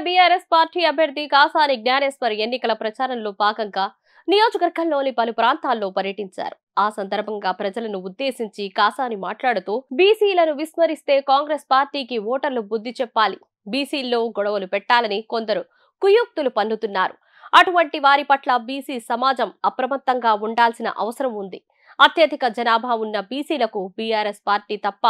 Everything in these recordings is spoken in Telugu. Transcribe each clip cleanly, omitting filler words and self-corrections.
బీఆర్ఎస్ పార్టీ అభ్యర్థి కాసాని జ్ఞానేశ్వర్ ఎన్నికల ప్రచారంలో భాగంగా నియోజకవర్గంలోని పలు ప్రాంతాల్లో పర్యటించారు. ఆ సందర్భంగా ప్రజలను ఉద్దేశించి కాసాని మాట్లాడుతూ బీసీలను విస్మరిస్తే కాంగ్రెస్ పార్టీకి ఓటర్లు బుద్ధి చెప్పాలి, బీసీల్లో గొడవలు పెట్టాలని కొందరు కుయుక్తులు పన్నుతున్నారు. అటువంటి వారి పట్ల బీసీ సమాజం అప్రమత్తంగా ఉండాల్సిన అవసరం ఉంది. అత్యధిక జనాభా ఉన్న బీసీలకు బీఆర్ఎస్ పార్టీ తప్ప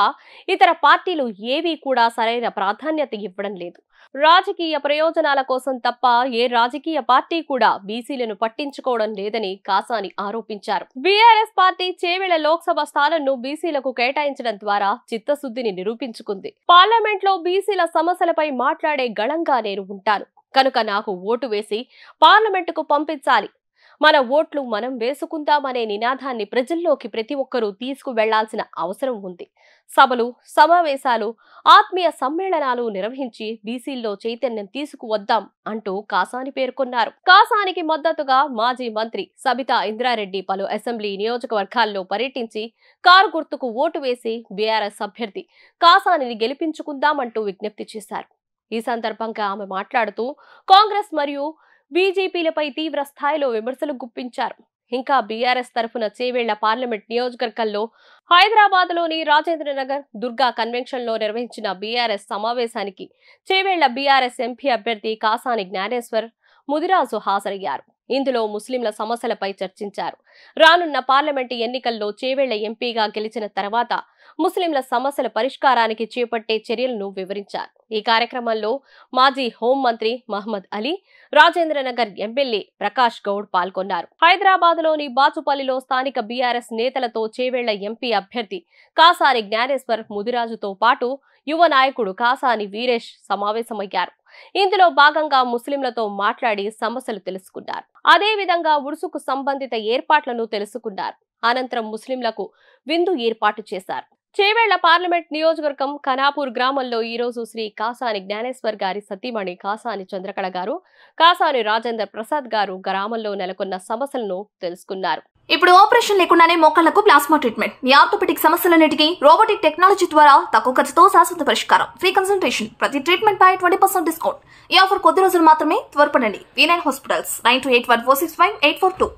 ఇతర పార్టీలు ఏవీ కూడా సరైన ప్రాధాన్యత ఇవ్వడం లేదు. రాజకీయ ప్రయోజనాల కోసం తప్ప ఏ రాజకీయ పార్టీ కూడా బీసీలను పట్టించుకోవడం లేదని కాసాని ఆరోపించారు. బీఆర్ఎస్ పార్టీ చేవెళ్ల లోక్సభ స్థానాలను బీసీలకు కేటాయించడం ద్వారా చిత్తశుద్ధిని నిరూపించుకుంది. పార్లమెంట్ లో బీసీల సమస్యలపై మాట్లాడే గళంగా నేను ఉంటాను కనుక నాకు ఓటు వేసి పార్లమెంటుకు పంపించాలి, మన ఓట్లు మనం వేసుకుందామనే నినాదాన్ని ప్రజల్లోకి ప్రతి ఒక్కరూ తీసుకువెళ్లాల్సిన అవసరం ఉంది. సభలు, సమావేశాలు, ఆత్మీయ సమ్మేళనాలు నిర్వహించి బీసీల్లో చైతన్యం తీసుకువద్దాం అంటూ కాసాని పేర్కొన్నారు. కాసానికి మద్దతుగా మాజీ మంత్రి సబితా ఇంద్రారెడ్డి పలు అసెంబ్లీ నియోజకవర్గాల్లో పర్యటించి కారు గుర్తుకు ఓటు వేసి బీఆర్ఎస్ అభ్యర్థి కాసానిని గెలిపించుకుందామంటూ విజ్ఞప్తి చేశారు. ఈ సందర్భంగా ఆమె మాట్లాడుతూ కాంగ్రెస్ మరియు బీజేపీలపై తీవ్ర స్థాయిలో విమర్శలు గుప్పించారు. ఇంకా బీఆర్ఎస్ తరఫున చేవెళ్ల పార్లమెంట్ నియోజకవర్గంలో హైదరాబాద్ లోని రాజేంద్రనగర్ దుర్గా కన్వెన్షన్ లో నిర్వహించిన బీఆర్ఎస్ సమావేశానికి చేవెళ్ల బీఆర్ఎస్ ఎంపీ అభ్యర్థి కాసాని జ్ఞానేశ్వర్, ముదిరాజు హాజరయ్యారు. ఇందులో ముస్లింల సమస్యలపై చర్చించారు. రానున్న పార్లమెంటు ఎన్నికల్లో చేవెళ్ల ఎంపీగా గెలిచిన తర్వాత ముస్లింల సమస్యల పరిష్కారానికి చేపట్టే చర్యలను వివరించారు. ఈ కార్యక్రమంలో మాజీ హోంమంత్రి మహమ్మద్ అలీ, రాజేంద్రనగర్ ఎమ్మెల్యే ప్రకాష్ గౌడ్ పాల్గొన్నారు. హైదరాబాద్ లోని బాచుపల్లిలో స్థానిక బీఆర్ఎస్ నేతలతో చేవెళ్ల ఎంపీ అభ్యర్థి కాసాని జ్ఞానేశ్వర్, ముదిరాజుతో పాటు యువ నాయకుడు కాసాని వీరేష్ సమావేశమయ్యారు. ఇందులో భాగంగా ముస్లింలతో మాట్లాడి సమస్యలు తెలుసుకున్నారు. అదే విధంగా ఉరుసుకు సంబంధిత ఏర్పాట్లను తెలుసుకున్నారు. అనంతరం ముస్లింలకు విందు ఏర్పాటు చేశారు. చేవెళ్ల పార్లమెంట్ నియోజకవర్గం ఖనాపూర్ గ్రామంలో ఈ రోజు శ్రీ కాసాని జ్ఞానేశ్వర్ గారి సతీమణి కాసాని చంద్రకళ గారు, కాసాని రాజేంద్ర ప్రసాద్ గారు గ్రామంలో నెలకొన్న సమస్యలను తెలుసుకున్నారు. ఇప్పుడు ఆపరేషన్ లేకుండానే మోకాళ్లకు ప్లాస్మా ట్రీట్మెంట్, మీ ఆర్థోపెడిక్ సమస్యలన్నిటికీ రోబోటిక్ టెక్నాలజీ ద్వారా తక్కువ ఖర్చుతో శాశ్వత పరిష్కారం, ఫ్రీ కన్సల్టేషన్, ప్రతి ట్రీట్మెంట్ పై 20% డిస్కౌంట్. ఈ ఆఫర్ కొద్ది రోజులు మాత్రమే, త్వరపడండి. V9 hospitals 9281465842.